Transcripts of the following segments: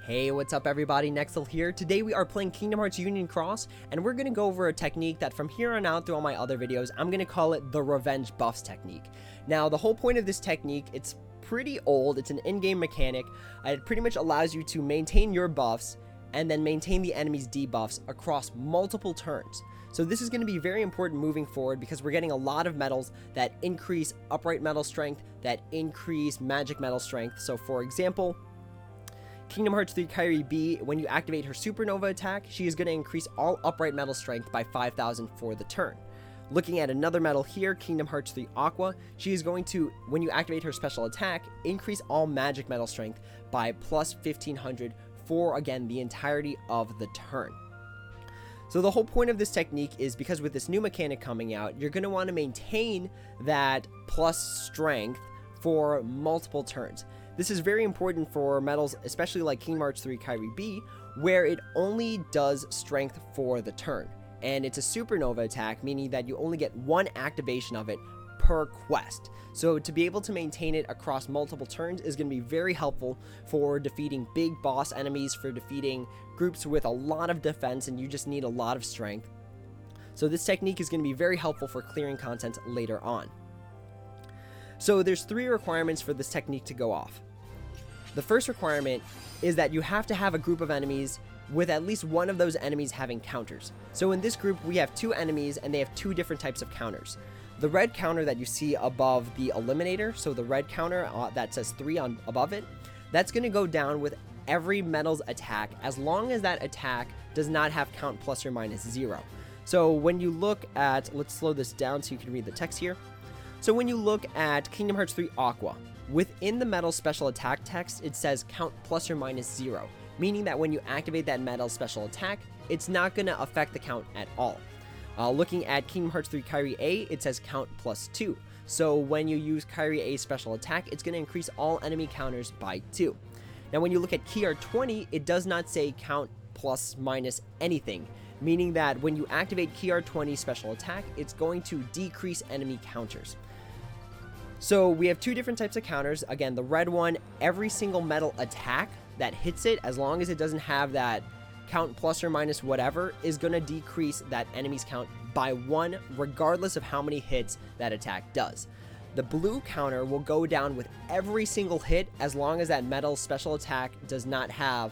Hey, what's up everybody, Nexel here. Today we are playing Kingdom Hearts Union Cross, and we're going to go over a technique that from here on out through all my other videos, I'm going to call it the Revenge Buffs technique. Now, the whole point of this technique, it's pretty old, it's an in-game mechanic. It pretty much allows you to maintain your buffs and then maintain the enemy's debuffs across multiple turns. So this is going to be very important moving forward because we're getting a lot of medals that increase upright metal strength, that increase magic metal strength. So for example, Kingdom Hearts 3 Kairi B, when you activate her Supernova attack, she is going to increase all upright metal strength by 5,000 for the turn. Looking at another medal here, Kingdom Hearts 3 Aqua, she is going to, when you activate her special attack, increase all magic metal strength by plus 1,500 for, again, the entirety of the turn. So the whole point of this technique is because with this new mechanic coming out, you're going to want to maintain that plus strength for multiple turns. This is very important for medals, especially like Kingdom Hearts 3 Kairi B, where it only does strength for the turn. And it's a supernova attack, meaning that you only get one activation of it per quest. So to be able to maintain it across multiple turns is going to be very helpful for defeating big boss enemies, for defeating groups with a lot of defense, and you just need a lot of strength. So this technique is going to be very helpful for clearing content later on. So there's 3 requirements for this technique to go off. The first requirement is that you have to have a group of enemies with at least one of those enemies having counters. So in this group, we have 2 enemies and they have 2 different types of counters. The red counter that you see above the eliminator, so the red counter that says 3 on above it, that's going to go down with every metal's attack as long as that attack does not have count plus or minus 0. So when you look at, let's slow this down so you can read the text here. So when you look at Kingdom Hearts 3 Aqua, within the metal special attack text, it says count plus or minus 0, meaning that when you activate that metal special attack, it's not going to affect the count at all. Looking at Kingdom Hearts 3 Kairi A, it says count plus 2. So when you use Kairi A's special attack, it's going to increase all enemy counters by 2. Now when you look at KR20, it does not say count plus minus anything, meaning that when you activate KR20 special attack, it's going to decrease enemy counters. So we have 2 different types of counters. Again, the red one, every single metal attack that hits it, as long as it doesn't have that count plus or minus whatever, is going to decrease that enemy's count by 1, regardless of how many hits that attack does. The blue counter will go down with every single hit as long as that metal special attack does not have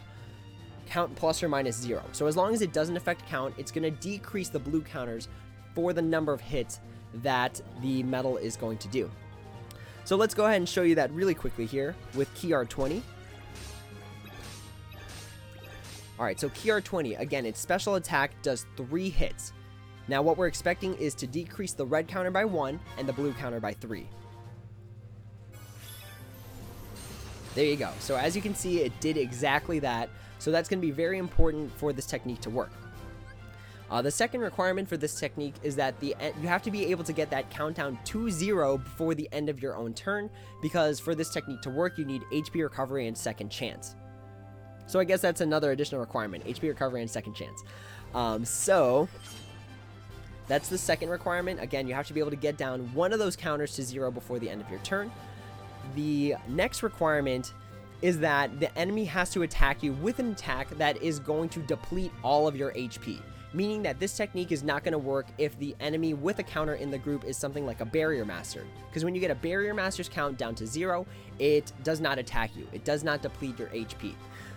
count plus or minus 0. So as long as it doesn't affect count, it's going to decrease the blue counters for the number of hits that the metal is going to do. So let's go ahead and show you that really quickly here with KR20. Alright, so KR20, again, its special attack does 3 hits. Now what we're expecting is to decrease the red counter by 1 and the blue counter by 3. There you go. So as you can see, it did exactly that. So that's going to be very important for this technique to work. The second requirement for this technique is that you have to be able to get that countdown to 0 before the end of your own turn, because for this technique to work, you need HP recovery and second chance. So I guess that's another additional requirement, HP recovery and second chance. So that's the second requirement. Again, you have to be able to get down one of those counters to 0 before the end of your turn. The next requirement is that the enemy has to attack you with an attack that is going to deplete all of your HP. Meaning that this technique is not going to work if the enemy with a counter in the group is something like a Barrier Master. Because when you get a Barrier Master's count down to 0, it does not attack you. It does not deplete your HP.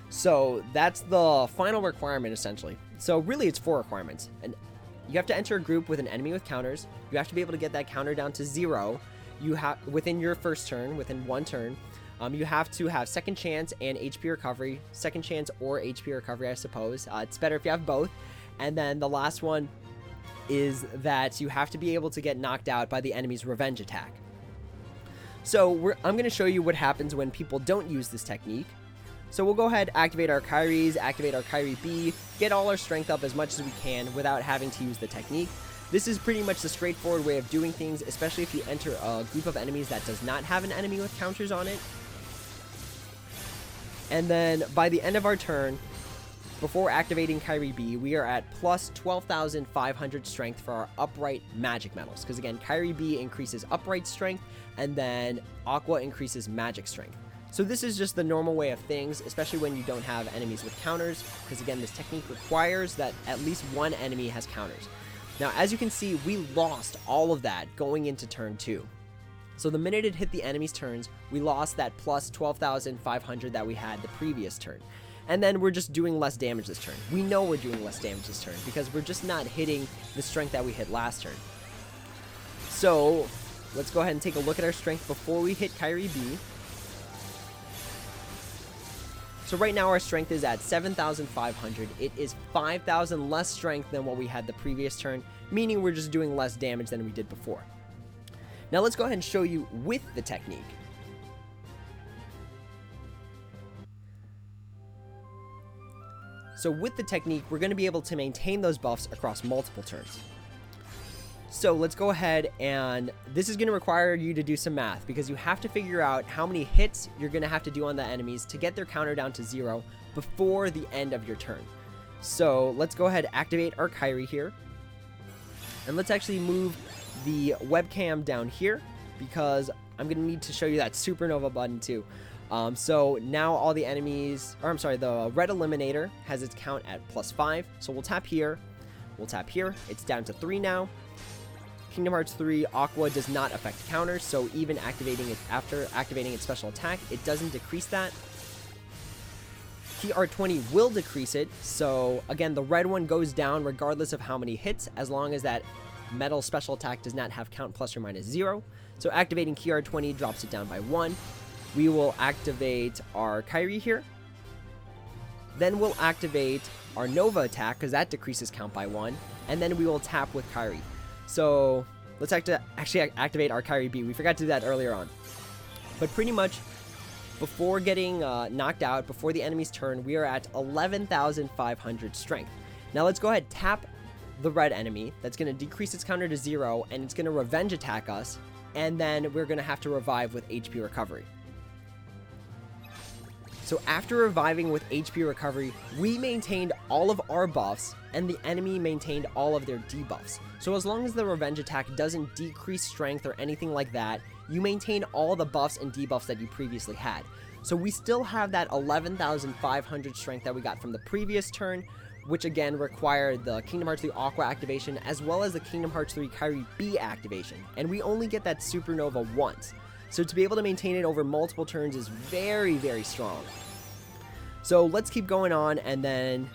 So that's the final requirement essentially. So really it's 4 requirements. And you have to enter a group with an enemy with counters. You have to be able to get that counter down to 0. You have within your first turn, within 1 turn. You have to have second chance and HP recovery. Second chance or HP recovery, I suppose. It's better if you have both. And then the last one is that you have to be able to get knocked out by the enemy's revenge attack. So I'm going to show you what happens when people don't use this technique. So we'll go ahead, activate our Kairis, activate our Kairi B, get all our strength up as much as we can without having to use the technique. This is pretty much the straightforward way of doing things, especially if you enter a group of enemies that does not have an enemy with counters on it. And then by the end of our turn, before activating Kairi B, we are at plus 12,500 strength for our upright magic metals. Because again, Kairi B increases upright strength, and then Aqua increases magic strength. So this is just the normal way of things, especially when you don't have enemies with counters, because again, this technique requires that at least one enemy has counters. Now, as you can see, we lost all of that going into turn 2. So the minute it hit the enemy's turns, we lost that plus 12,500 that we had the previous turn. And then we're just doing less damage this turn. We know we're doing less damage this turn because we're just not hitting the strength that we hit last turn. So let's go ahead and take a look at our strength before we hit Kyrie B. So right now our strength is at 7,500. It is 5,000 less strength than what we had the previous turn, meaning we're just doing less damage than we did before. Now let's go ahead and show you with the technique. So with the technique, we're going to be able to maintain those buffs across multiple turns. So let's go ahead, and this is going to require you to do some math because you have to figure out how many hits you're going to have to do on the enemies to get their counter down to 0 before the end of your turn. So let's go ahead and activate our Kyrie here. And let's actually move the webcam down here because I'm going to need to show you that supernova button too. So now all the enemies, or I'm sorry, the red eliminator has its count at +5. So we'll tap here. We'll tap here. It's down to 3 now. Kingdom Hearts 3 Aqua does not affect counters, so even activating it after activating its special attack, it doesn't decrease that. KR20 will decrease it, so again, the red one goes down regardless of how many hits, as long as that metal special attack does not have count plus or minus 0. So activating KR20 drops it down by 1. We will activate our Kyrie here. Then we'll activate our Nova attack, because that decreases count by 1. And then we will tap with Kyrie. So let's actually activate our Kyrie B. We forgot to do that earlier on. But pretty much, before getting knocked out, before the enemy's turn, we are at 11,500 strength. Now let's go ahead, tap the red enemy. That's going to decrease its counter to 0, and it's going to revenge attack us. And then we're going to have to revive with HP recovery. So after reviving with HP recovery, we maintained all of our buffs, and the enemy maintained all of their debuffs. So as long as the revenge attack doesn't decrease strength or anything like that, you maintain all the buffs and debuffs that you previously had. So we still have that 11,500 strength that we got from the previous turn, which again required the Kingdom Hearts 3 Aqua activation as well as the Kingdom Hearts 3 Kyrie B activation. And we only get that supernova once. So to be able to maintain it over multiple turns is very, very strong. So let's keep going on, and then,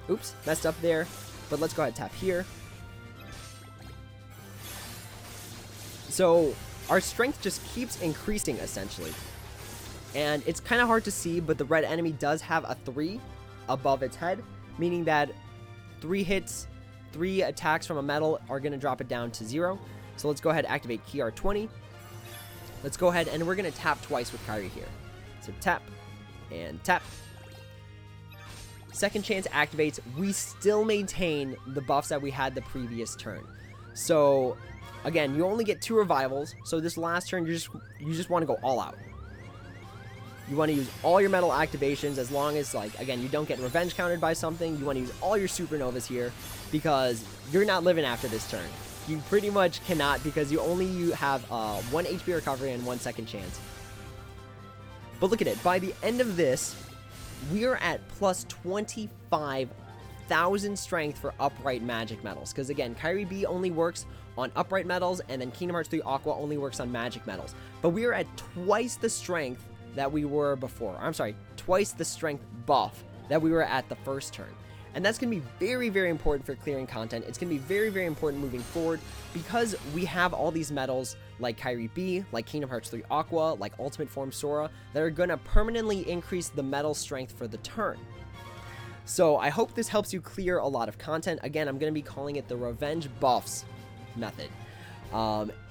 oops, messed up there, but let's go ahead and tap here. So our strength just keeps increasing essentially. And it's kind of hard to see, but the red enemy does have a 3 above its head, meaning that 3 hits, 3 attacks from a metal are going to drop it down to 0. So let's go ahead and activate KR20. Let's go ahead and we're going to tap twice with Kyrie here. So tap and tap. Second chance activates. We still maintain the buffs that we had the previous turn. So again, you only get 2 revivals. So this last turn, you just want to go all out. You want to use all your metal activations as long as, like, again, you don't get revenge countered by something. You want to use all your supernovas here because you're not living after this turn. You pretty much cannot because you have 1 HP recovery and 1 second chance. But look at it. By the end of this, we are at plus 25,000 strength for upright magic metals. Because again, Kyrie B only works on upright metals, and then Kingdom Hearts 3 Aqua only works on magic metals. But we are at twice the strength that we were before. I'm sorry, twice the strength buff that we were at the first turn. And that's going to be very, very important for clearing content. It's going to be very, very important moving forward because we have all these metals like Kyrie B, like Kingdom Hearts 3 Aqua, like Ultimate Form Sora, that are going to permanently increase the metal strength for the turn. So I hope this helps you clear a lot of content. Again, I'm going to be calling it the Revenge Buffs method.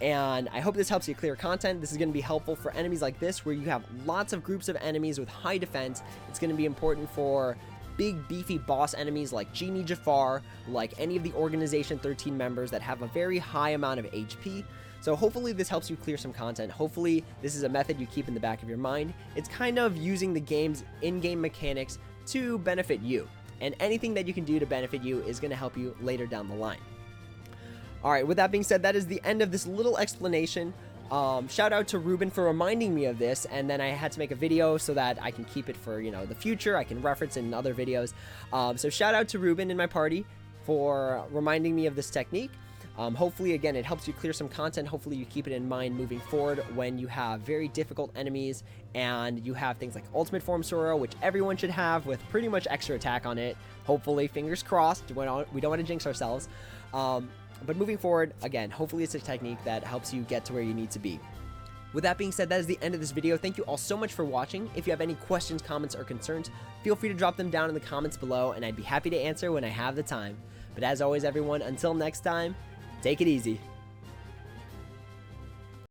And I hope this helps you clear content. This is going to be helpful for enemies like this where you have lots of groups of enemies with high defense. It's going to be important for big beefy boss enemies like Genie Jafar, like any of the Organization 13 members that have a very high amount of HP. So hopefully this helps you clear some content. Hopefully this is a method you keep in the back of your mind. It's kind of using the game's in-game mechanics to benefit you. And anything that you can do to benefit you is going to help you later down the line. Alright, with that being said, that is the end of this little explanation Shout out to Ruben for reminding me of this, and then I had to make a video so that I can keep it for, you know, the future. I can reference it in other videos. So shout out to Ruben in my party for reminding me of this technique. Hopefully, again, it helps you clear some content. Hopefully you keep it in mind moving forward when you have very difficult enemies and you have things like Ultimate Form Sora, which everyone should have with pretty much extra attack on it. Hopefully, fingers crossed. We don't want to jinx ourselves. But moving forward, again, hopefully it's a technique that helps you get to where you need to be. With that being said, that is the end of this video. Thank you all so much for watching. If you have any questions, comments, or concerns, feel free to drop them down in the comments below, and I'd be happy to answer when I have the time. But as always, everyone, until next time, take it easy.